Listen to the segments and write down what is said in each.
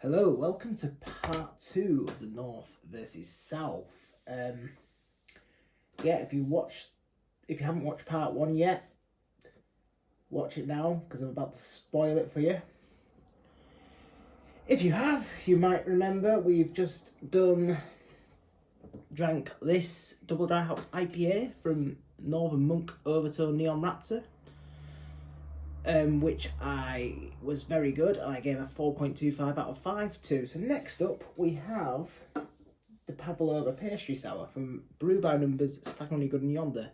Hello, welcome to part 2 of the North versus South. If you haven't watched part 1 yet, watch it now because I'm about to spoil it for you. If you have, you might remember we've just drank this double dry hops IPA from Northern Monk Overtone Neon Raptor. Which was very good. I gave a 4.25 out of 5 to. So next up we have the pavlova pastry sour from Brew by Numbers, Staggeringly Good and Yonder.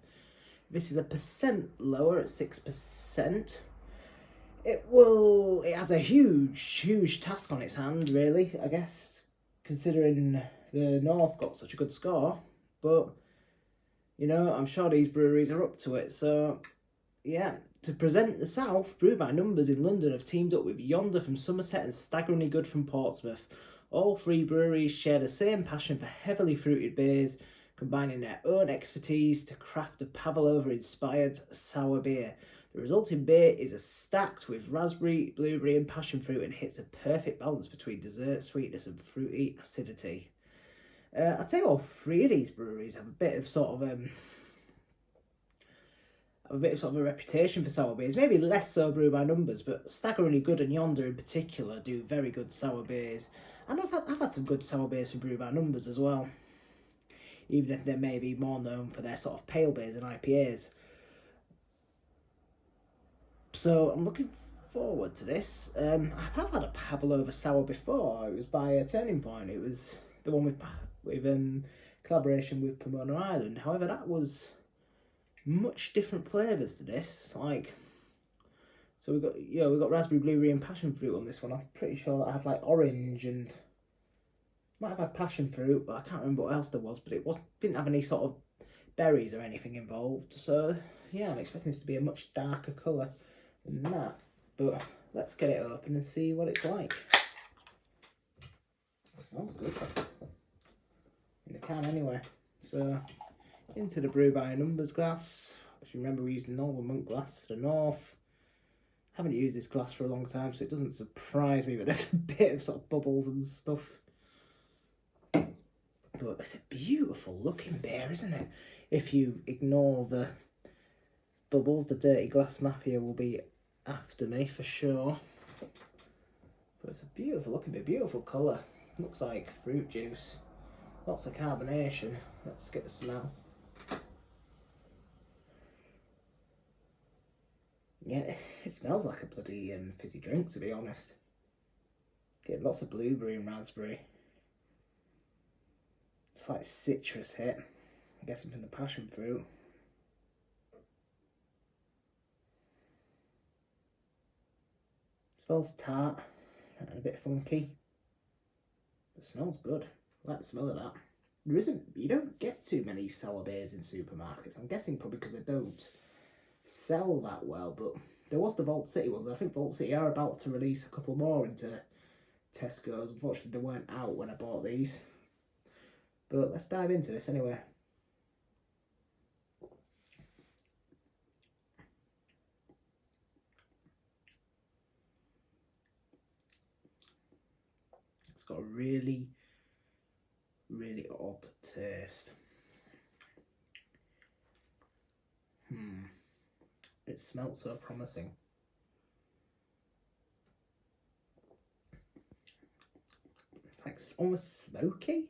This is a percent lower at 6%. It has a huge task on its hand, really, I guess, considering the North got such a good score. But you know, I'm sure these breweries are up to it. So yeah. To present the South, Brew by Numbers in London have teamed up with Yonder from Somerset and Staggeringly Good from Portsmouth. All three breweries share the same passion for heavily fruited beers, combining their own expertise to craft a pavlova-inspired sour beer. The resulting beer is stacked with raspberry, blueberry and passion fruit and hits a perfect balance between dessert sweetness and fruity acidity. I'd say all three of these breweries have a bit of a reputation for sour beers. Maybe less so Brew by Numbers, but Staggeringly Good and Yonder in particular do very good sour beers. And I've had some good sour beers from Brew by Numbers as well, even if they may be more known for their sort of pale beers and IPAs. So I'm looking forward to this. I have had a pavlova sour before. It was by a Turning Point. It was the one with collaboration with Pomona Island. However, that was much different flavours to this. So we've got raspberry, blueberry and passion fruit on this one. I'm pretty sure that I had like orange and might have had passion fruit, but I can't remember what else there was. But didn't have any sort of berries or anything involved. So yeah, I'm expecting this to be a much darker colour than that. But let's get it open and see what it's like. It smells good in the can anyway. So into the Brew by Numbers glass. As you remember, we used the Northern Monk glass for the North. Haven't used this glass for a long time, so it doesn't surprise me, but there's a bit of sort of bubbles and stuff. But it's a beautiful looking beer, isn't it? If you ignore the bubbles, the dirty glass mafia will be after me for sure. But it's a beautiful looking beer, beautiful colour. Looks like fruit juice. Lots of carbonation. Let's get the smell. Yeah, it smells like a bloody fizzy drink, to be honest. Getting lots of blueberry and raspberry. It's like citrus hit. I'm guessing from the passion fruit. Smells tart and a bit funky. It smells good. I like the smell of that. You don't get too many sour beers in supermarkets. I'm guessing probably because they don't sell that well, but there was the Vault City ones. I think Vault City are about to release a couple more into Tesco's. Unfortunately, they weren't out when I bought these. But let's dive into this anyway. It's got a really odd taste. It smells so promising. It's like almost smoky,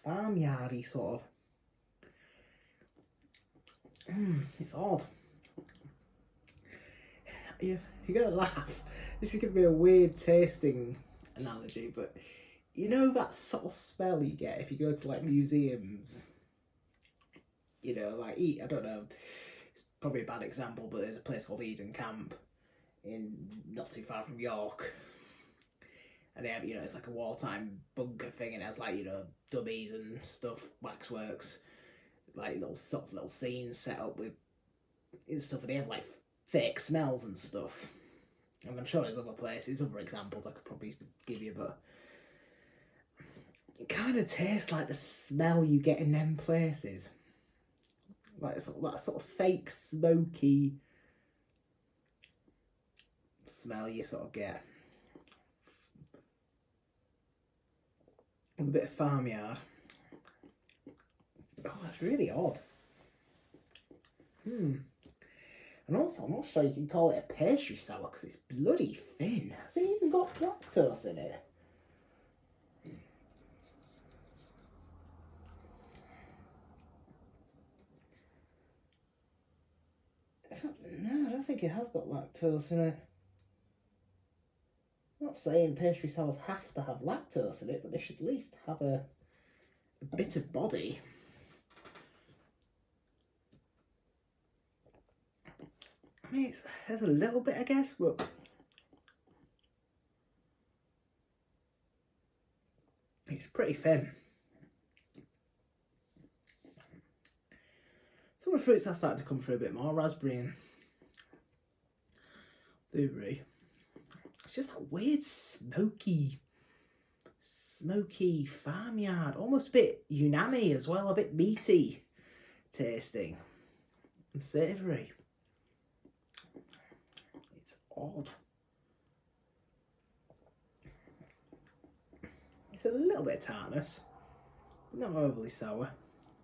farmyardy sort of. It's odd. You're gonna laugh. This is gonna be a weird tasting analogy, but you know that sort of smell you get if you go to like museums. You know, like I don't know. Probably a bad example, but there's a place called Eden Camp in not too far from York, and they have, you know, it's like a wartime bunker thing, and it has like, you know, dummies and stuff, waxworks, like little scenes set up with stuff, and they have like fake smells and stuff. And I'm sure there's other places, other examples I could probably give you, but it kind of tastes like the smell you get in them places. Like that sort of fake smoky smell you sort of get with a bit of farmyard. Oh, that's really odd. And also, I'm not sure you can call it a pastry sour because it's bloody thin. Has it even got lactose in it? No, I don't think it has got lactose in it. I'm not saying pastry sours have to have lactose in it, but they should at least have a bit of body. I mean, there's a little bit, I guess, but it's pretty thin. Some of the fruits are starting to come through a bit more. Raspberry and blueberry. It's just that weird smoky farmyard. Almost a bit unami as well. A bit meaty tasting. And savoury. It's odd. It's a little bit of tartness. Not overly sour.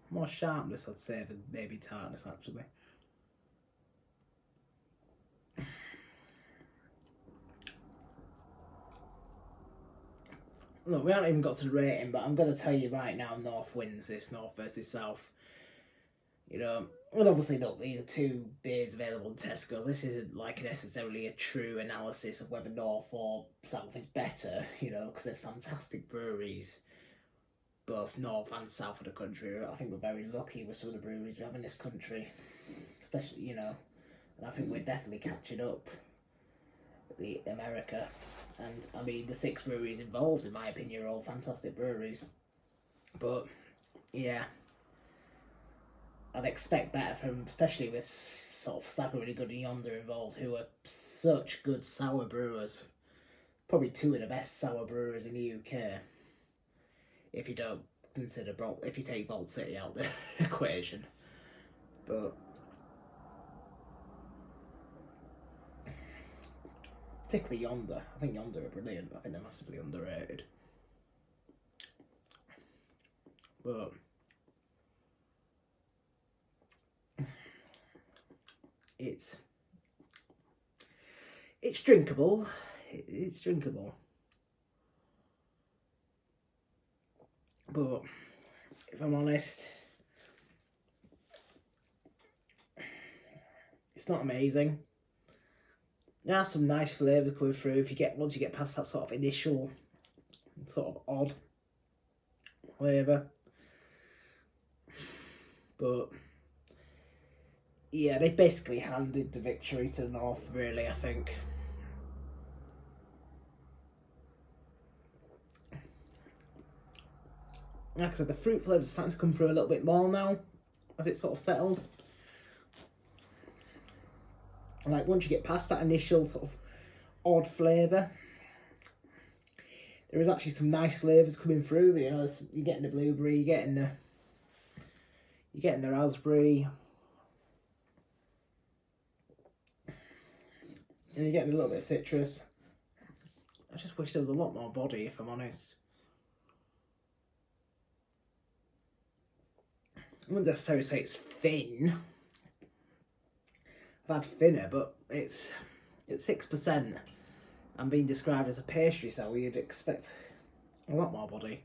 More sharpness, I'd say, than maybe tartness, actually. Look, we haven't even got to the rating, but I'm going to tell you right now, North wins this, North versus South. You know, and obviously, look, these are two beers available in Tesco's. This isn't like necessarily a true analysis of whether North or South is better, you know, because there's fantastic breweries, both North and South of the country. I think we're very lucky with some of the breweries we have in this country, especially, you know, and I think we're definitely catching up with America. And I mean, the 6 breweries involved, in my opinion, are all fantastic breweries. But yeah, I'd expect better from, especially with sort of Staggeringly Good and Yonder involved, who are such good sour brewers. Probably 2 of the best sour brewers in the UK. If you don't consider if you take Vault City out of the equation. But particularly Yonder. I think Yonder are brilliant. I think they're massively underrated. But it's drinkable. It's drinkable. But if I'm honest, it's not amazing. There are some nice flavours coming through once you get past that sort of initial sort of odd flavour. But yeah, they've basically handed the victory to the North, really, I think. Like I said, the fruit flavours are starting to come through a little bit more now as it sort of settles. And like once you get past that initial sort of odd flavour, there is actually some nice flavours coming through. You know, you're getting the blueberry, you're getting the raspberry, and you're getting a little bit of citrus. I just wish there was a lot more body, if I'm honest. I wouldn't necessarily say it's thin. I've had thinner, but it's 6% and being described as a pastry sour, you'd expect a lot more body.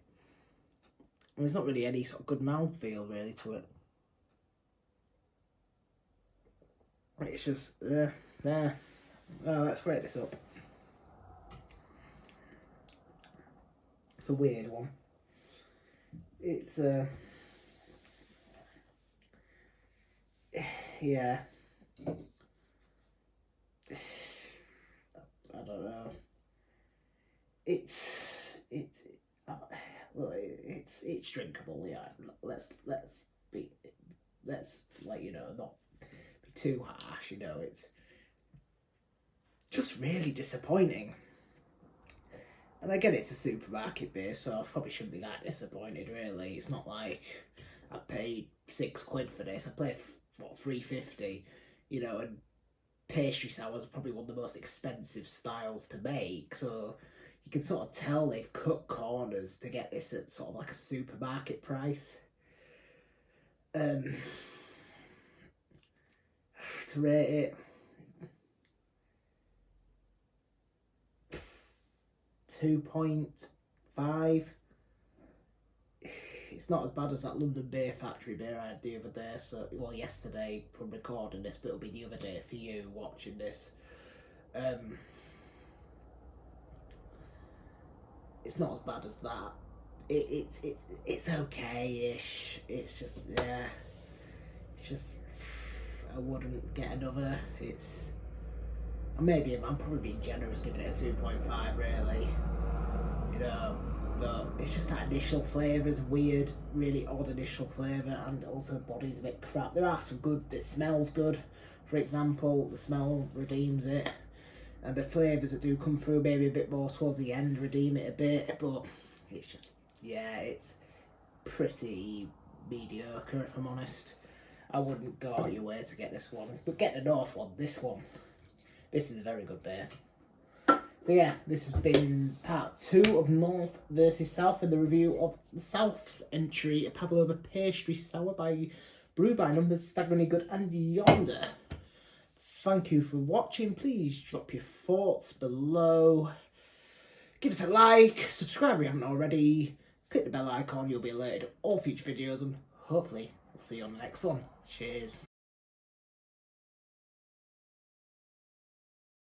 And there's not really any sort of good mouthfeel really to it. It's just nah. Oh, let's rate this up. It's a weird one. It's yeah. I don't know. It's drinkable. Yeah. Let's like, you know, not be too harsh. You know, it's just really disappointing. And again, it's a supermarket beer, so I probably shouldn't be that disappointed. Really, it's not like I paid £6 for this. I paid £3.50. You know, and pastry sours are probably one of the most expensive styles to make, so you can sort of tell they've cut corners to get this at sort of like a supermarket price. To rate it 2.5. It's not as bad as that London Beer Factory beer I had the other day. So, well, yesterday from recording this, but it'll be the other day for you watching this. It's not as bad as that. It's okay-ish. It's just, yeah. It's just, I wouldn't get another. Maybe I'm probably being generous giving it a 2.5, really. You know, but it's just that initial flavour's weird, really odd initial flavour, and also the body's a bit crap. There are some good, it smells good, for example, the smell redeems it, and the flavours that do come through maybe a bit more towards the end redeem it a bit, but it's just, yeah, it's pretty mediocre if I'm honest. I wouldn't go out your way to get this one, but get the North one, this is a very good beer. So yeah, this has been part 2 of North versus South in the review of the South's entry, a pavlova pastry sour by Brew by Numbers, Staggeringly Good and Yonder. Thank you for watching. Please drop your thoughts below. Give us a like, subscribe if you haven't already, click the bell icon, you'll be alerted of all future videos, and hopefully I'll see you on the next one. Cheers.